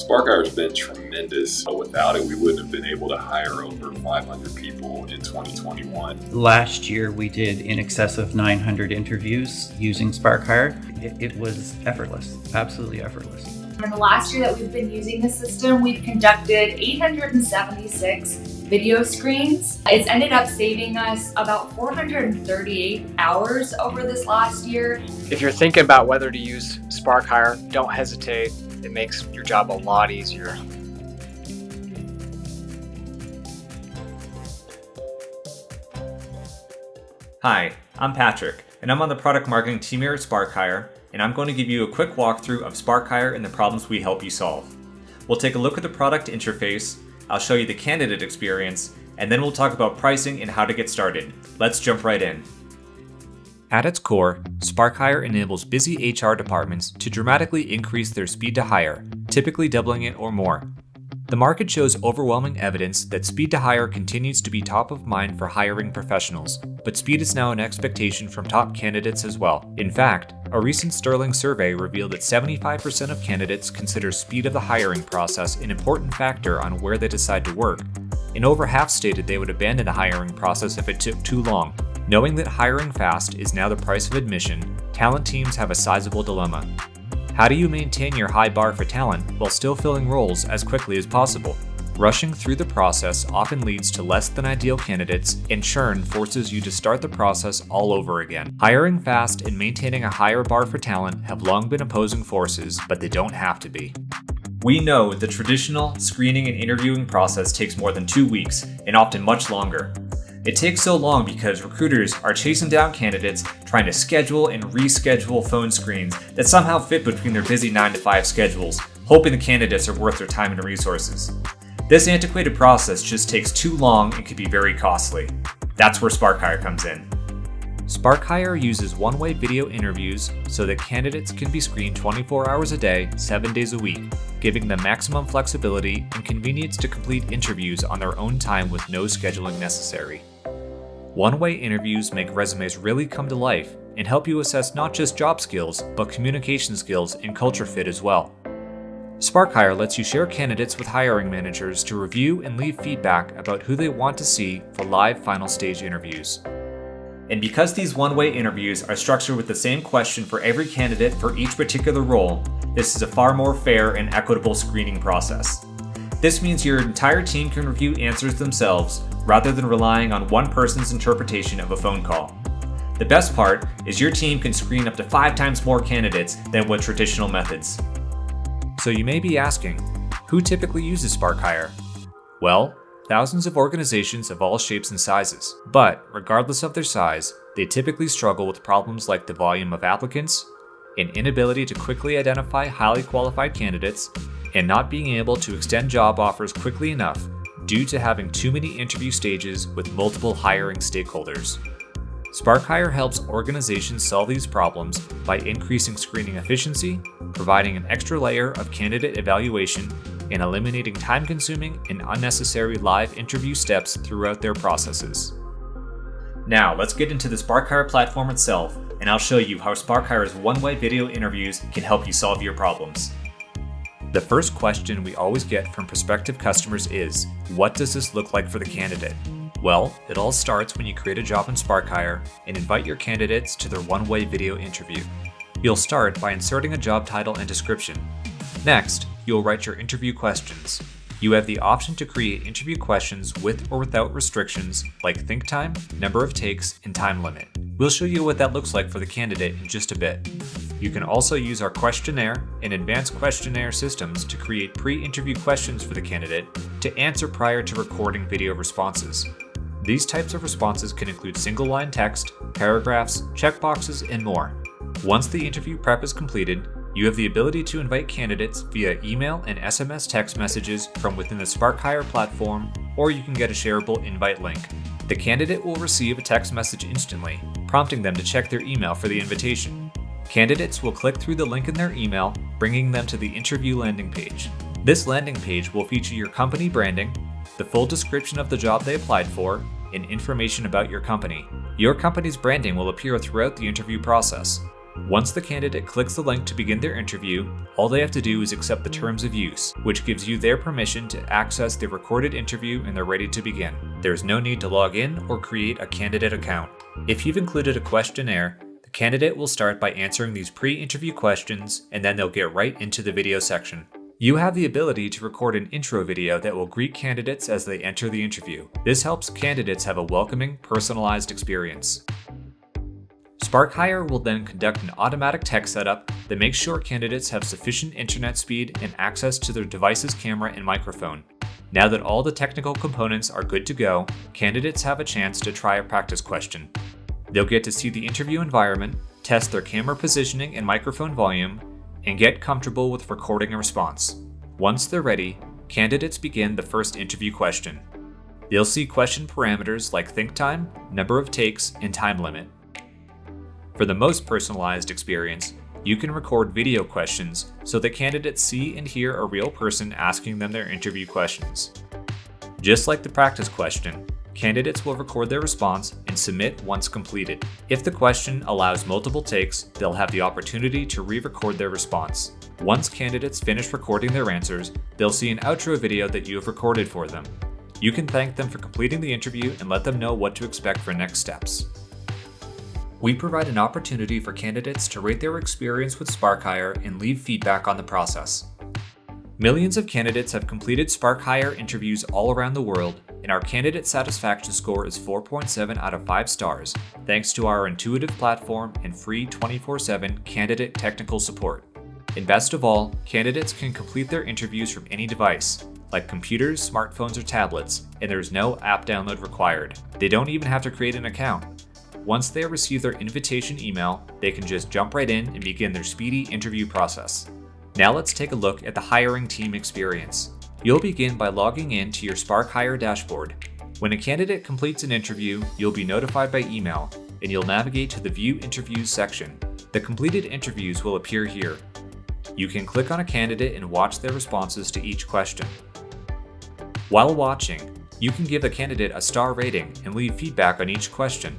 SparkHire's been tremendous. Without it, we wouldn't have been able to hire over 500 people in 2021. Last year, we did in excess of 900 interviews using SparkHire. It was effortless, absolutely effortless. In the last year that we've been using the system, we've conducted 876 video screens. It's ended up saving us about 438 hours over this last year. If you're thinking about whether to use SparkHire, don't hesitate. It makes your job a lot easier. Hi, I'm Patrick, and I'm on the product marketing team here at SparkHire, and I'm going to give you a quick walkthrough of SparkHire and the problems we help you solve. We'll take a look at the product interface, I'll show you the candidate experience, and then we'll talk about pricing and how to get started. Let's jump right in. At its core, SparkHire enables busy HR departments to dramatically increase their speed to hire, typically doubling it or more. The market shows overwhelming evidence that speed to hire continues to be top of mind for hiring professionals, but speed is now an expectation from top candidates as well. In fact, a recent Sterling survey revealed that 75% of candidates consider speed of the hiring process an important factor on where they decide to work, and over half stated they would abandon the hiring process if it took too long. Knowing that hiring fast is now the price of admission, talent teams have a sizable dilemma. How do you maintain your high bar for talent while still filling roles as quickly as possible? Rushing through the process often leads to less than ideal candidates, and churn forces you to start the process all over again. Hiring fast and maintaining a higher bar for talent have long been opposing forces, but they don't have to be. We know the traditional screening and interviewing process takes more than 2 weeks, and often much longer. It takes so long because recruiters are chasing down candidates, trying to schedule and reschedule phone screens that somehow fit between their busy 9-to-5 schedules, hoping the candidates are worth their time and resources. This antiquated process just takes too long and can be very costly. That's where SparkHire comes in. SparkHire uses one-way video interviews so that candidates can be screened 24 hours a day, 7 days a week, giving them maximum flexibility and convenience to complete interviews on their own time with no scheduling necessary. One-way interviews make resumes really come to life and help you assess not just job skills, but communication skills and culture fit as well. SparkHire lets you share candidates with hiring managers to review and leave feedback about who they want to see for live final stage interviews. And because these one-way interviews are structured with the same question for every candidate for each particular role, this is a far more fair and equitable screening process. This means your entire team can review answers themselves rather than relying on one person's interpretation of a phone call. The best part is your team can screen up to 5 times more candidates than with traditional methods. So you may be asking, who typically uses SparkHire? Well, thousands of organizations of all shapes and sizes, but regardless of their size, they typically struggle with problems like the volume of applicants, an inability to quickly identify highly qualified candidates, and not being able to extend job offers quickly enough due to having too many interview stages with multiple hiring stakeholders. SparkHire helps organizations solve these problems by increasing screening efficiency, providing an extra layer of candidate evaluation, and eliminating time-consuming and unnecessary live interview steps throughout their processes. Now, let's get into the SparkHire platform itself, and I'll show you how SparkHire's one-way video interviews can help you solve your problems. The first question we always get from prospective customers is, what does this look like for the candidate? Well, it all starts when you create a job in SparkHire and invite your candidates to their one-way video interview. You'll start by inserting a job title and description. Next, you'll write your interview questions. You have the option to create interview questions with or without restrictions like think time, number of takes, and time limit. We'll show you what that looks like for the candidate in just a bit. You can also use our questionnaire and advanced questionnaire systems to create pre-interview questions for the candidate to answer prior to recording video responses. These types of responses can include single-line text, paragraphs, checkboxes, and more. Once the interview prep is completed, you have the ability to invite candidates via email and SMS text messages from within the SparkHire platform, or you can get a shareable invite link. The candidate will receive a text message instantly, prompting them to check their email for the invitation. Candidates will click through the link in their email, bringing them to the interview landing page. This landing page will feature your company branding, the full description of the job they applied for, and information about your company. Your company's branding will appear throughout the interview process. Once the candidate clicks the link to begin their interview, all they have to do is accept the terms of use, which gives you their permission to access the recorded interview and they're ready to begin. There's no need to log in or create a candidate account. If you've included a questionnaire, the candidate will start by answering these pre-interview questions and then they'll get right into the video section. You have the ability to record an intro video that will greet candidates as they enter the interview. This helps candidates have a welcoming, personalized experience. SparkHire will then conduct an automatic tech setup that makes sure candidates have sufficient internet speed and access to their device's camera and microphone. Now that all the technical components are good to go, candidates have a chance to try a practice question. They'll get to see the interview environment, test their camera positioning and microphone volume, and get comfortable with recording a response. Once they're ready, candidates begin the first interview question. They'll see question parameters like think time, number of takes, and time limit. For the most personalized experience, you can record video questions so that candidates see and hear a real person asking them their interview questions. Just like the practice question, candidates will record their response and submit once completed. If the question allows multiple takes, they'll have the opportunity to re-record their response. Once candidates finish recording their answers, they'll see an outro video that you have recorded for them. You can thank them for completing the interview and let them know what to expect for next steps. We provide an opportunity for candidates to rate their experience with SparkHire and leave feedback on the process. Millions of candidates have completed SparkHire interviews all around the world, and our candidate satisfaction score is 4.7 out of 5 stars, thanks to our intuitive platform and free 24/7 candidate technical support. And best of all, candidates can complete their interviews from any device, like computers, smartphones, or tablets, and there's no app download required. They don't even have to create an account. Once they receive their invitation email, they can just jump right in and begin their speedy interview process. Now let's take a look at the hiring team experience. You'll begin by logging in to your SparkHire dashboard. When a candidate completes an interview, you'll be notified by email, and you'll navigate to the View Interviews section. The completed interviews will appear here. You can click on a candidate and watch their responses to each question. While watching, you can give a candidate a star rating and leave feedback on each question.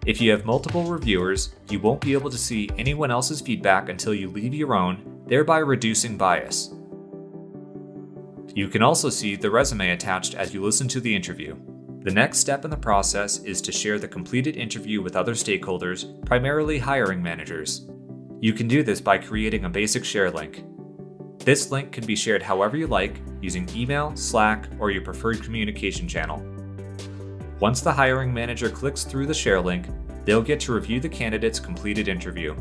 If you have multiple reviewers, you won't be able to see anyone else's feedback until you leave your own, thereby reducing bias. You can also see the resume attached as you listen to the interview. The next step in the process is to share the completed interview with other stakeholders, primarily hiring managers. You can do this by creating a basic share link. This link can be shared however you like, using email, Slack, or your preferred communication channel. Once the hiring manager clicks through the share link, they'll get to review the candidate's completed interview.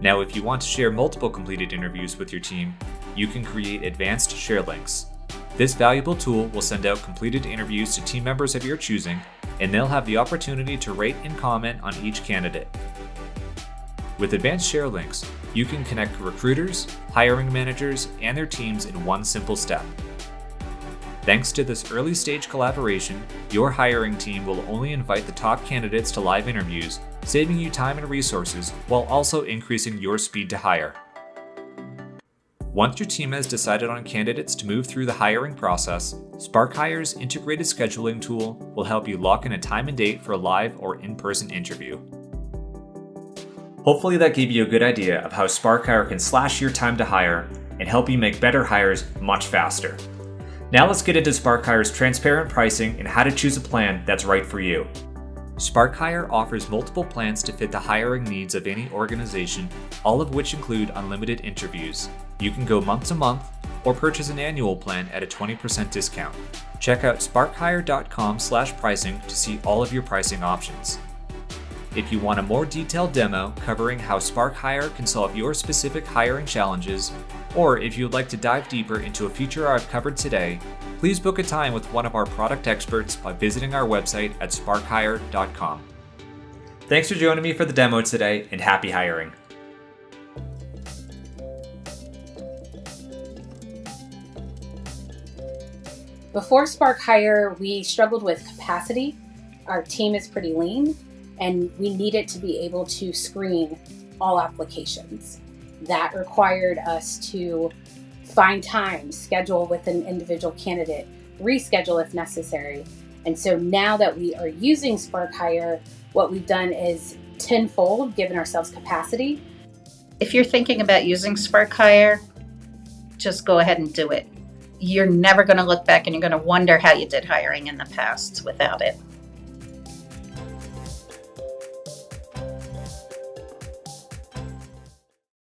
Now, if you want to share multiple completed interviews with your team, you can create advanced share links. This valuable tool will send out completed interviews to team members of your choosing, and they'll have the opportunity to rate and comment on each candidate. With advanced share links, you can connect recruiters, hiring managers, and their teams in one simple step. Thanks to this early stage collaboration, your hiring team will only invite the top candidates to live interviews, saving you time and resources while also increasing your speed to hire. Once your team has decided on candidates to move through the hiring process, SparkHire's integrated scheduling tool will help you lock in a time and date for a live or in-person interview. Hopefully that gave you a good idea of how SparkHire can slash your time to hire and help you make better hires much faster. Now let's get into SparkHire's transparent pricing and how to choose a plan that's right for you. SparkHire offers multiple plans to fit the hiring needs of any organization, all of which include unlimited interviews. You can go month to month or purchase an annual plan at a 20% discount. Check out sparkhire.com/pricing to see all of your pricing options. If you want a more detailed demo covering how SparkHire can solve your specific hiring challenges, or if you would like to dive deeper into a feature I've covered today, please book a time with one of our product experts by visiting our website at sparkhire.com. Thanks for joining me for the demo today, and happy hiring. Before SparkHire, we struggled with capacity. Our team is pretty lean, and we needed to be able to screen all applications. That required us to find time, schedule with an individual candidate, reschedule if necessary. And so now that we are using SparkHire, what we've done is tenfold, given ourselves capacity. If you're thinking about using Spark Hire, just go ahead and do it. You're never going to look back and you're going to wonder how you did hiring in the past without it.